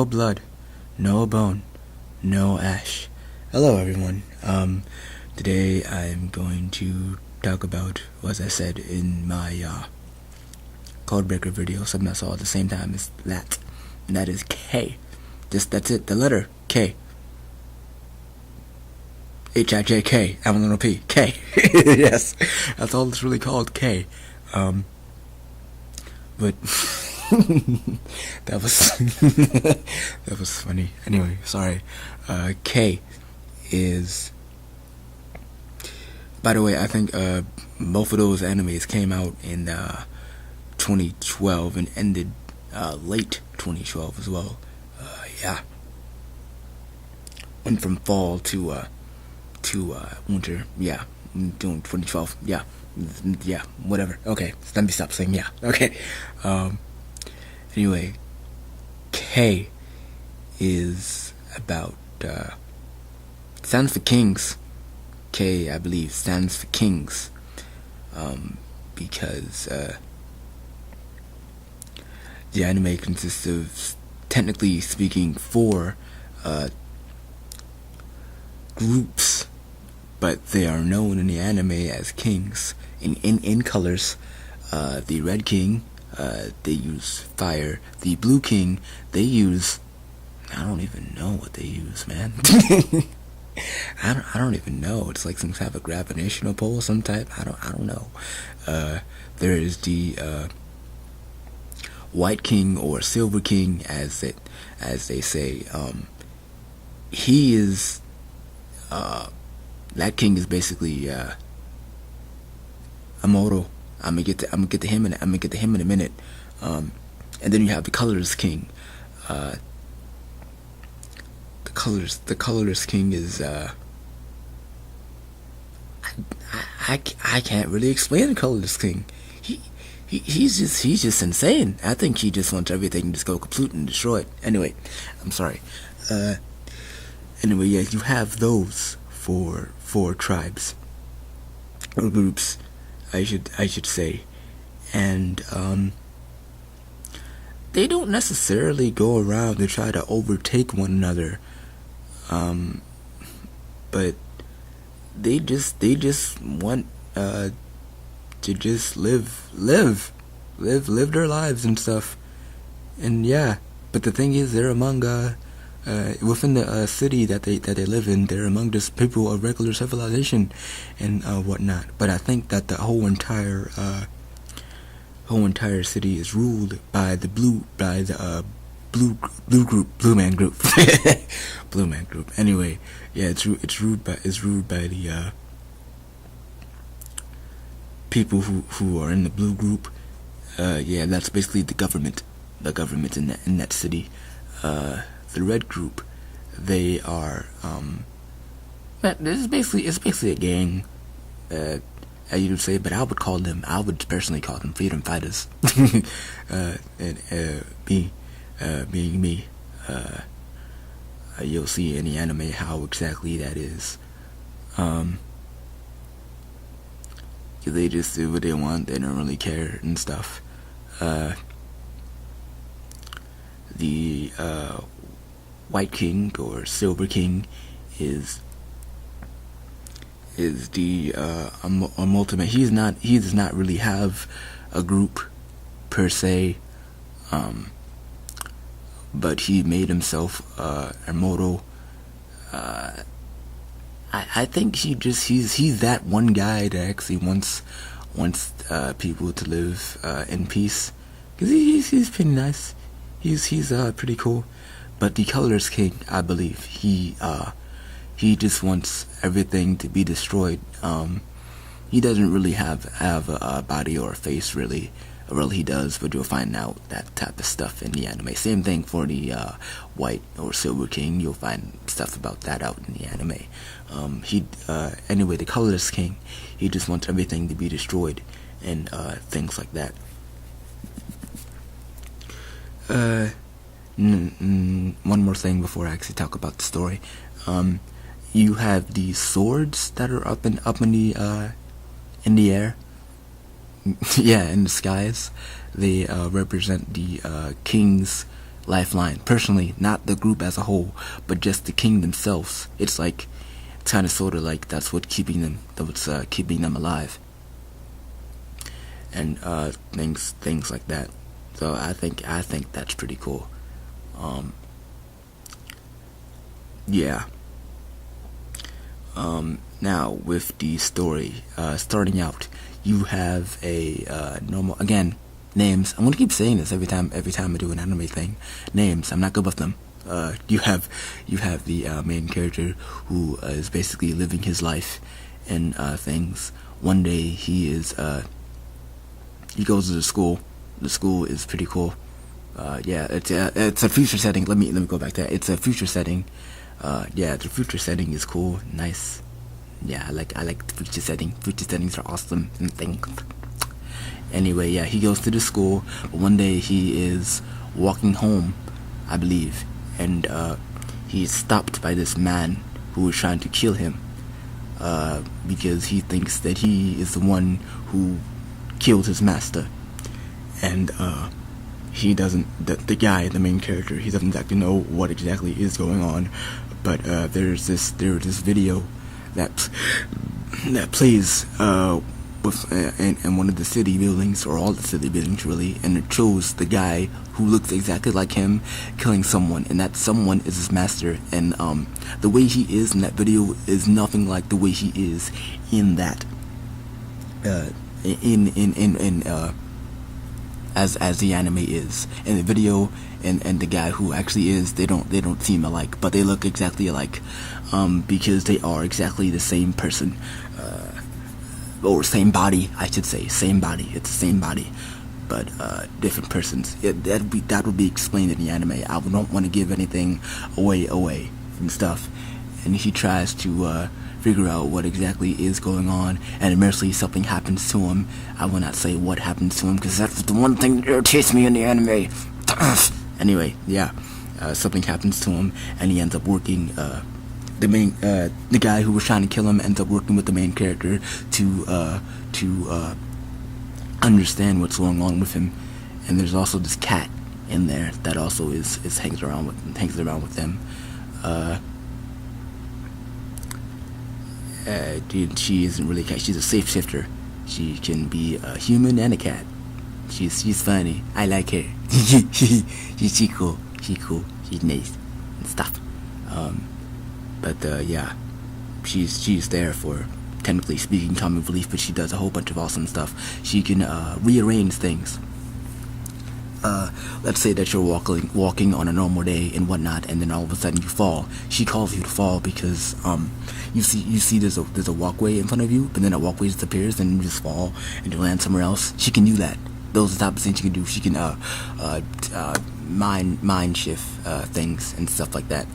blood, no bone, no ash. Hello everyone. Today I'm going to talk about, as I said in my Codebreaker video, something I saw at the same time as that, and that is K. That's it, the letter K. H-I-J-K, I'm a little P, K. Yes, that's all it's really called, K. But that was that was funny. Anyway, sorry. K is, by the way, I think both of those animes came out in 2012 and ended late 2012 as well. Yeah, went from fall to winter. Yeah, doing 2012. Yeah, whatever. Okay, let me stop saying yeah. Okay. Anyway, K is about stands for kings. K, I believe, stands for kings, because the anime consists of, technically speaking, 4 groups, but they are known in the anime as kings. In colors, the red king, they use fire. The blue king, they use, I don't even know what they use, man. I don't even know. It's like some type of gravitational pull, some type. I don't know. There is the white king, or silver king, as they say. He is that king is basically Amoro. I'm gonna get to him in a minute. And then you have the colorless king. The colorless king is I can't really explain the colorless king. He's just insane. I think he just wants everything to just go kaput and destroy it. Anyway, I'm sorry. Anyway, yeah, you have those four tribes or groups, I should say, and they don't necessarily go around to try to overtake one another, but they just want to just live their lives and stuff. And yeah, but the thing is, they're among within the city that they live in, they're among just people of regular civilization and whatnot. But I think that the whole entire city is ruled by the blue man group. Blue man group. Anyway, yeah, it's ruled by the people who are in the blue group. Yeah, that's basically the government in that city. The red group, they are it's basically a gang, as you would say, but I would personally call them freedom fighters. And being me, you'll see in the anime how exactly that is. They just do what they want. They don't really care and stuff. The white king, or silver king, is the ultimate. He does not really have a group per se, but he made himself immortal. I think he's that one guy that actually wants people to live in peace, because he's pretty nice. He's pretty cool. But the colorless king, I believe, he just wants everything to be destroyed. He doesn't really have a body or a face, really. Well, he does, but you'll find out that type of stuff in the anime. Same thing for the white or silver king. You'll find stuff about that out in the anime. Anyway, the colorless king, he just wants everything to be destroyed and things like that. One more thing before I actually talk about the story. You have these swords that are up in the air. Yeah, in the skies. They represent the kings lifeline. Personally, not the group as a whole, but just the king themselves. It's like, it's kind of sort of like that's what's keeping them alive, and things like that. So I think that's pretty cool. Yeah. Now with the story, starting out, you have a normal, again, names. I'm gonna keep saying this every time I do an anime thing. Names. I'm not good with them. You have the main character who is basically living his life and things. One day he goes to the school. The school is pretty cool. Yeah, it's a future setting. Let me go back to that. It's a future setting. Yeah, the future setting is cool, nice. Yeah, I like the future setting. Future settings are awesome and things. Anyway, yeah, he goes to the school. But one day he is walking home, I believe, and he's stopped by this man who is trying to kill him, because he thinks that he is the one who killed his master, and he doesn't. The guy, the main character, he doesn't exactly know what exactly is going on, but there's this video that plays in one of the city buildings, or all the city buildings really, and it shows the guy who looks exactly like him killing someone, and that someone is his master. And the way he is in that video is nothing like the way he is in that as the anime is in the video, and the guy who actually is, they don't seem alike, but they look exactly alike, because they are exactly the same person, or same body, I should say. Same body. It's the same body, but different persons. That would be explained in the anime. I don't want to give anything away and stuff. And he tries to figure out what exactly is going on, and eventually something happens to him. I will not say what happens to him, because that's the one thing that irritates me in the anime. Anyway, yeah, something happens to him, and he ends up working. The guy who was trying to kill him ends up working with the main character to understand what's going on with him. And there's also this cat in there that also is hangs around with them. She isn't really a cat. She's a shapeshifter. She can be a human and a cat. She's funny. I like her. She cool. She's nice and stuff. But yeah, she's there for, technically speaking, comic relief, but she does a whole bunch of awesome stuff. She can rearrange things. Let's say that you're walking on a normal day and whatnot, and then all of a sudden you fall. She calls you to fall because you see there's a walkway in front of you, but then that walkway disappears, and you just fall and you land somewhere else. She can do that. Those are the type of things she can do. She can mind shift things and stuff like that.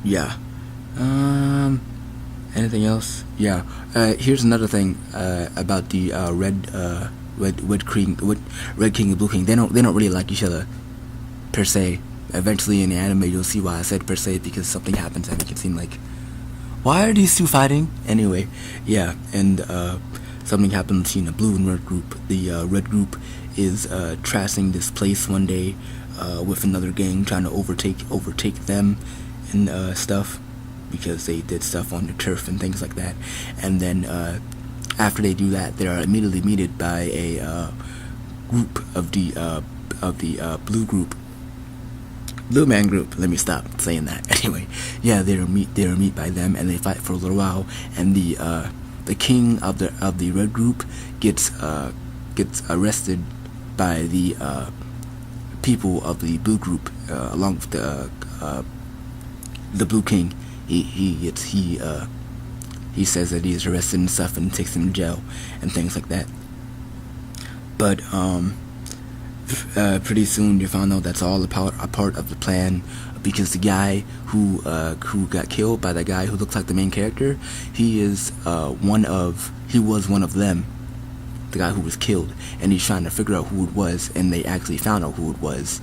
Yeah. Anything else? Yeah. Here's another thing about the Red King and Blue King. They don't really like each other per se. Eventually in the anime you'll see why I said per se, because something happens that makes it seem like, why are these two fighting? Anyway, yeah, and something happens between the blue and red group. The red group is trashing this place one day with another gang, trying to overtake them and stuff, because they did stuff on the turf and things like that. And then after they do that, they are immediately meted by a group of the blue man group. Let me stop saying that. Anyway, yeah, they're meet by them, and they fight for a little while. And the king of the red group gets arrested by the people of the blue group, along with the blue king. He says that he is arrested and stuff, and takes him to jail and things like that. But pretty soon you found out that's all a part of the plan, because the guy who got killed by the guy who looks like the main character, he was one of them, the guy who was killed, and he's trying to figure out who it was, and they actually found out who it was.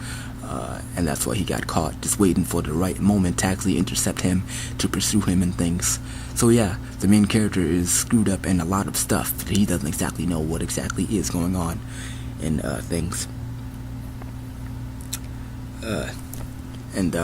And that's why he got caught, just waiting for the right moment to actually intercept him, to pursue him and things. So yeah, the main character is screwed up in a lot of stuff. He doesn't exactly know what exactly is going on in things. And